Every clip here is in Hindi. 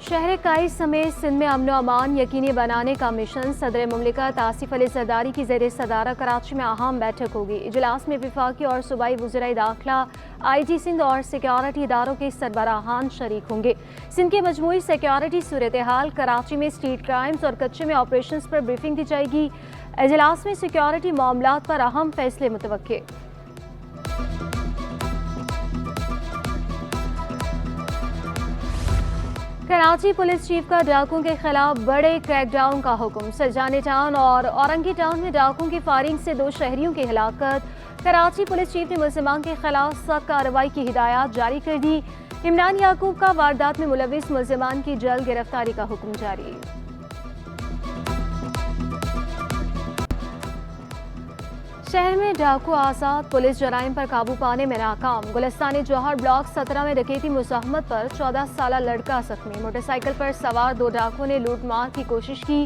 शहर काइस समेत सिंध में अमन अमान यकीनी बनाने का मिशन सदर मुमलिकत आसिफ अली जरदारी की ज़ेर सदारा कराची में अहम बैठक होगी। इजलास में वफाकी और सूबाई वज़राए दाखिला, IG सिंध और सिक्योरिटी इदारों के सरबराहान शरीक होंगे। सिंध के मजमूई सिक्योरिटी सूरत हाल, कराची में स्ट्रीट क्राइम्स और कच्चे में ऑपरेशन पर ब्रीफिंग दी जाएगी। इजलास में सिक्योरिटी मामलात पर अहम फैसले मुतवक्के। कराची पुलिस चीफ का डाकुओं के खिलाफ बड़े क्रैकडाउन का हुक्म। सरजानी टाउन और औरंगी टाउन में डाकुओं की फायरिंग से 2 शहरियों की हिलाकत। कराची पुलिस चीफ ने मुलजिमान के खिलाफ सख्त कार्रवाई की हिदायत जारी कर दी। इमरान याकूब का वारदात में मुलविस मुलजिमान की जल्द गिरफ्तारी का हुक्म जारी। शहर में डाकू आजाद, पुलिस जराइम पर काबू पाने में नाकाम। गुलिस्तानी जौहर ब्लॉक 17 में डकैती मुज़ाहमत पर 14 साला लड़का जख्मी। मोटरसाइकिल पर सवार 2 डाकुओं ने लूट मार की कोशिश की।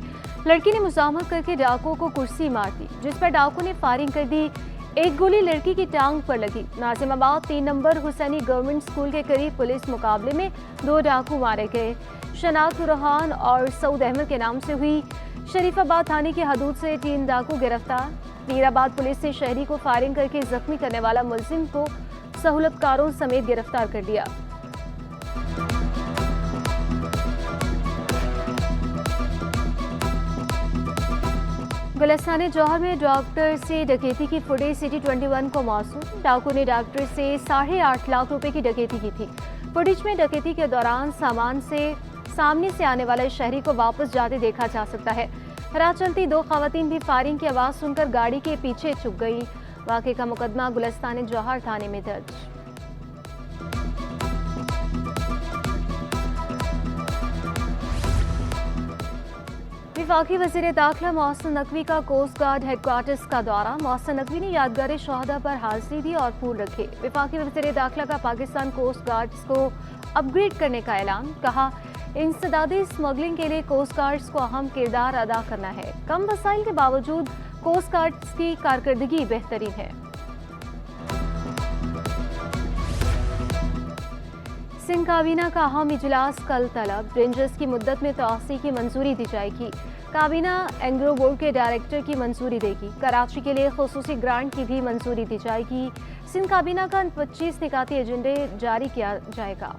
लड़की ने मुज़ाहमत करके डाकुओं को कुर्सी मार दी, जिस पर डाकू ने फायरिंग कर दी। एक गोली लड़की की टांग पर लगी। Nazimabad 3 number Husaini government school के करीब पुलिस मुकाबले में 2 डाकू मारे गए। शनाख्त रुहान और सऊद अहमद के नाम से हुई। शरीफाबाद थाने की हदूद से 3 डाकू गिरफ्तार। मीराबाद पुलिस ने शहरी को फायरिंग करके जख्मी करने वाला मुलजिम को सहूलतकारों समेत गिरफ्तार कर लिया। गुलिस्तान जौहर में डॉक्टर से डकैती की फुटेज सिटी 21 को मौसूल। डाकू ने डॉक्टर से 8.5 लाख रुपए की डकैती की थी। फुटेज में डकैती के दौरान सामने से आने वाले शहरी को वापस जाते देखा जा सकता है। राह चलती 2 खवातीन भी फायरिंग की आवाज़ सुनकर गाड़ी के पीछे छुप गई। वाक़े का मुकदमा गुलिस्तान जौहर थाने में दर्ज। वफाकी वज़ीर दाखिला मोहसिन नकवी का कोस्ट गार्ड हेडक्वार्टर्स का दौरा। मोहसिन नकवी ने यादगार शहादा पर हाजिरी दी और फूल रखे। वफाकी वज़ीर दाखिला का पाकिस्तान कोस्ट गार्ड्स को अपग्रेड करने का ऐलान। कहा, इंसदादी स्मगलिंग के लिए कोस्ट गार्ड्स को अहम किरदार अदा करना है। कम वसाइल के बावजूद कोस्ट गार्ड्स की कारकर्दगी बेहतरीन है। सिंध काबीना का अहम इजलास कल तलब। रेंजर्स की मुद्दत में तोसी की मंजूरी दी जाएगी। काबीना एंग्रो बोर्ड के डायरेक्टर की मंजूरी देगी। कराची के लिए खुसूसी ग्रांट की भी मंजूरी दी जाएगी। सिंध काबीना का 25 निकाती एजेंडे जारी किया जाएगा।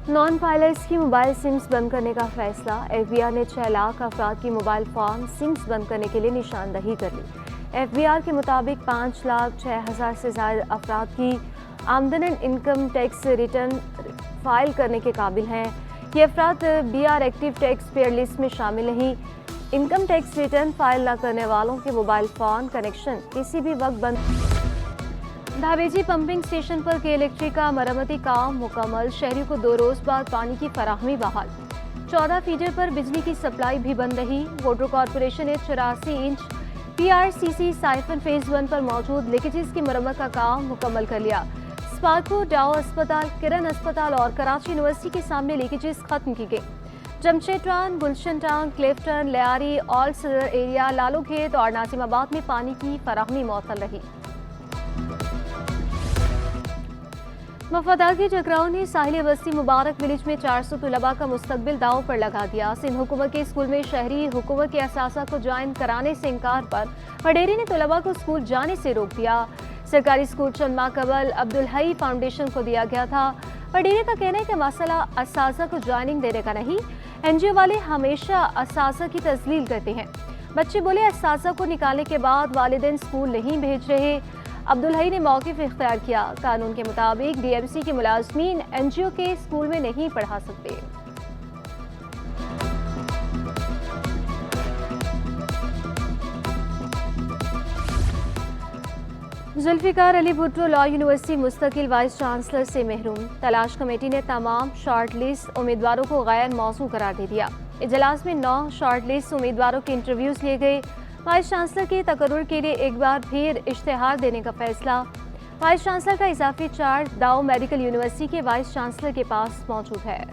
नॉन पायलट्स की मोबाइल सिम्स बंद करने का फैसला। FBI ने 6 लाख अफराद की मोबाइल फोन सिम्स बंद करने के लिए निशानदही कर ली। FBR के मुताबिक 5,06,000 से ज़्यादा अफराद की आमदन इनकम टैक्स रिटर्न फाइल करने के काबिल हैं। ये अफराद BR active tax payer list में शामिल नहीं। इनकम टैक्स रिटर्न फाइल न करने वालों के मोबाइल फोन कनेक्शन किसी भी वक्त बंद। धावेजी पंपिंग स्टेशन पर के इलेक्ट्रिक का मरम्मती काम मुकम्मल। शहरियों को 2 रोज बाद पानी की फराहमी बहाल। 14 फीडर पर बिजली की सप्लाई भी बंद रही। वाटर कॉरपोरेशन ने 84 इंच PRCC साइफन फेज 1 पर मौजूद लीकेजेस की मरम्मत का काम मुकम्मल कर लिया। स्पार्को, डाओ अस्पताल, किरण अस्पताल और कराची यूनिवर्सिटी के सामने लीकेजेस खत्म की गई। जमशेदटाउन, गुलशन टाउन, क्लिफ्टन, लियारी, ऑल सदर एरिया, लालू खेत और नाजिमाबाद में पानी की फराहमी मौतल रही। वफादार के टकराव ने साहिल बस्ती मुबारक विलेज में 400 तलबा का मुस्तकबिल दाव पर लगा दिया। सिंध हुकूमत के स्कूल में शहरी हुकूमत के असासा को ज्वाइन कराने से इनकार पर वडेरी ने तलबा को स्कूल जाने से रोक दिया। सरकारी स्कूल चंद माह कबल अब्दुल हई फाउंडेशन को दिया गया था। वडेरी का कहना है कि मसला असासा को ज्वाइनिंग देने का नहीं, NGO वाले हमेशा असासा की तजलील करते हैं। बच्चे बोले असासा को निकालने के बाद वालिदैन स्कूल नहीं भेज रहे। अब्दुल हई ने मौक़िफ़ इख्तियार किया। कानून के मुताबिक DMC के मुलाजमीन NGO के स्कूल में नहीं पढ़ा सकते। जुल्फ़िकार अली भुट्टो लॉ यूनिवर्सिटी मुस्तकिल वाइस चांसलर से महरूम। तलाश कमेटी ने तमाम शॉर्ट लिस्ट उम्मीदवारों को गैर मौजू करार दे दिया। इजलास में 9 शॉर्ट लिस्ट उम्मीदवारों के इंटरव्यूज लिए गए। वाइस चांसलर के तकर्रुर के लिए एक बार फिर इश्तिहार देने का फैसला। वाइस चांसलर का इजाफी चार्ज दाऊ मेडिकल यूनिवर्सिटी के वाइस चांसलर के पास मौजूद है।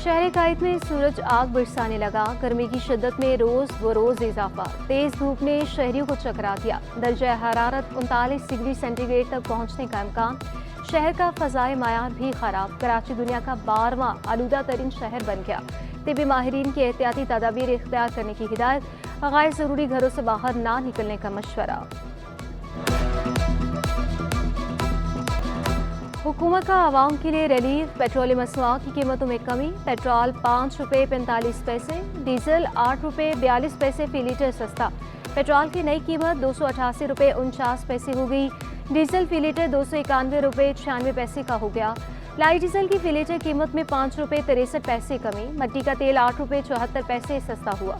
शहर कायद में सूरज आग बरसाने लगा। गर्मी की शिद्दत में रोज ब रोज इजाफा। तेज धूप ने शहरियों को चकरा दिया। दर्जा हरारत 39 डिग्री सेंटीग्रेड तक पहुंचने का इम्कान। शहर का फजाए मायार भी खराब। कराची दुनिया का 12वां आलूदा तरीन शहर बन गया। तिबी माहिरीन की एहतियाती तदाबीर इख्तियार करने की हिदायत। गैर जरूरी घरों से बाहर ना निकलने का मशवरा। हुकूमत का आवाम के लिए रिलीफ। पेट्रोलियम मसनूआत की कीमतों में कमी। पेट्रोल 5 रुपये 45 पैसे, डीजल 8 रुपये 42 पैसे फी लीटर सस्ता। पेट्रोल की नई कीमत 288 रुपये 49 पैसे हो गई। डीजल फी लीटर 291 रुपये 96 पैसे का हो गया। लाइट डीजल की फी लीटर कीमत में 5 रुपये 63 पैसे कमी। मट्टी का तेल 8 रुपये 74 पैसे सस्ता हुआ।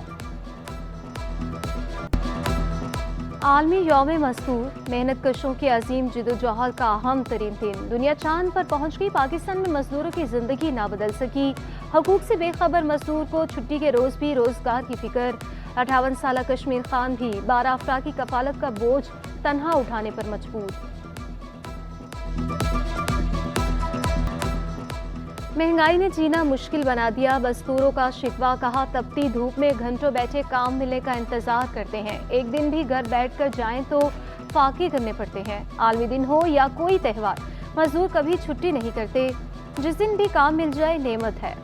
आलमी यौम मजदूर। मेहनत कशों की अजीम जिदोजहद का अहम तरीन दिन। दुनिया चांद पर पहुंच गई। पाकिस्तान में मजदूरों की जिंदगी ना बदल सकी। हकूक से बेखबर मजदूर को छुट्टी के रोज भी रोजगार की फिक्र। 58 साल कश्मीर खान भी 12 अफराद की कफालत का बोझ तन्हा उठाने पर मजबूर। महंगाई ने जीना मुश्किल बना दिया। मजदूरों का शिकवा। कहा तपती धूप में घंटों बैठे काम मिलने का इंतजार करते हैं। एक दिन भी घर बैठकर जाएं तो फाके करने पड़ते हैं। आलमी दिन हो या कोई त्यौहार, मजदूर कभी छुट्टी नहीं करते। जिस दिन भी काम मिल जाए नेमत है।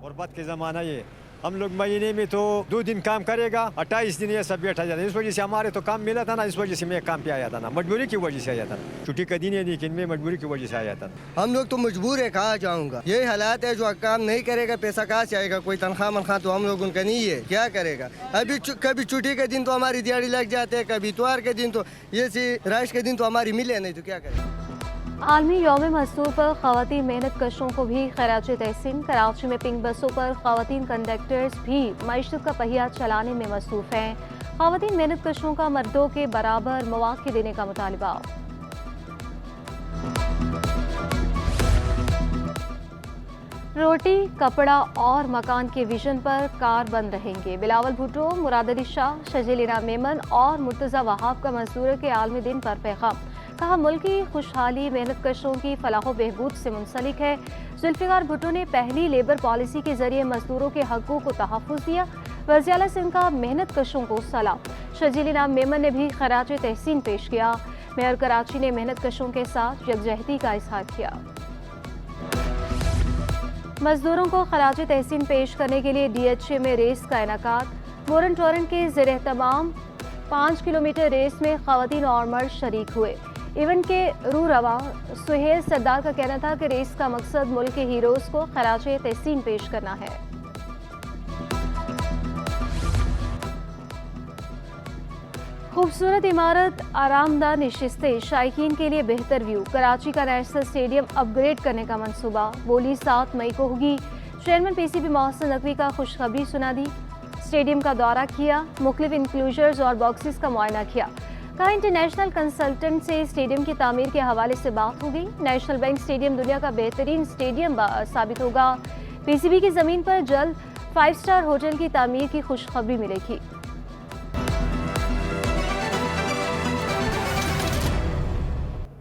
और बात के ज़माना ये, हम लोग महीने में तो 2 दिन काम करेगा, 28 दिन ये सब बैठा जाता है। इस वजह से हमारे तो काम मिला था ना, इस वजह से मैं काम पे आया था ना, मजबूरी की वजह से आया था। छुट्टी का दिन है लेकिन मैं मजबूरी की वजह से आया था। हम लोग तो मजबूर है, कहाँ जाऊँगा। यही हालात है, जो काम नहीं करेगा पैसा कहाँ से आएगा। कोई तनख्वाह मनख्वाह तो हम लोगों का नहीं है, क्या करेगा। अभी कभी छुट्टी के दिन तो हमारी दिहाड़ी लग जाते हैं, कभी इतवार के दिन तो ये राश के दिन तो हमारी मिले नहीं, तो क्या करें। आलमी यौम मजदूर पर ख़वातीन मेहनत कशों को भी खराज तहसीन। कराची में पिंक बसों पर ख़वातीन कंडक्टर्स भी मईशत का पहिया चलाने में मसरूफ़ हैं। ख़वातीन मेहनत कशों का मर्दों के बराबर मौक़े देने का मुतालबा। रोटी, कपड़ा और मकान के विजन पर कार बंद रहेंगे। बिलावल भुट्टो, मुराद अली शाह, शजीलिना मेमन और मुर्तज़ा वहाब का मजदूरों के आलमी दिन पर पैगाम। कहा मुल्क की खुशहाली मेहनत कशों की फलाह बहबूद से मुंसलिक है। जुल्फ़िकार भुट्टो ने पहली लेबर पॉलिसी के जरिए मजदूरों के हकों को तहफ़्फ़ुज़ दिया। वज़ीर आला सिंध का मेहनत कशों को सलाम। शजीलिना मेमन ने भी खराज तहसीन पेश किया। मेयर कराची ने मेहनत कशों के साथ यकजहती का इज़हार किया। मजदूरों को खराज तहसीन पेश करने के लिए DHA में रेस का इनेकाद। मोरन टोरन के ज़ेर एहतमाम 5 किलोमीटर रेस में ख़वातीन और मर्द शरीक हुए। इवेंट के रूरवा सुहेल सरदार का कहना था कि रेस का मकसद मुल्क के हीरोज़ को खराज तहसीन पेश करना है। खूबसूरत इमारत, आरामदाह नशिस्तें, शायकीन के लिए बेहतर व्यू। कराची का नेशनल स्टेडियम अपग्रेड करने का मंसूबा। बोली 7 मई को होगी। चेयरमैन PCB मोहसिन नकवी का खुशखबरी सुना दी। स्टेडियम का दौरा किया। मुख्तलिफ इंक्लूजर्स और बॉक्सेस का मुआयना किया। कहा इंटरनेशनल कंसल्टेंट से स्टेडियम की तामीर के हवाले से बात होगी। नेशनल बैंक स्टेडियम दुनिया का बेहतरीन स्टेडियम साबित होगा। PCB की ज़मीन पर जल्द 5 स्टार होटल की तामीर की खुशखबरी मिलेगी।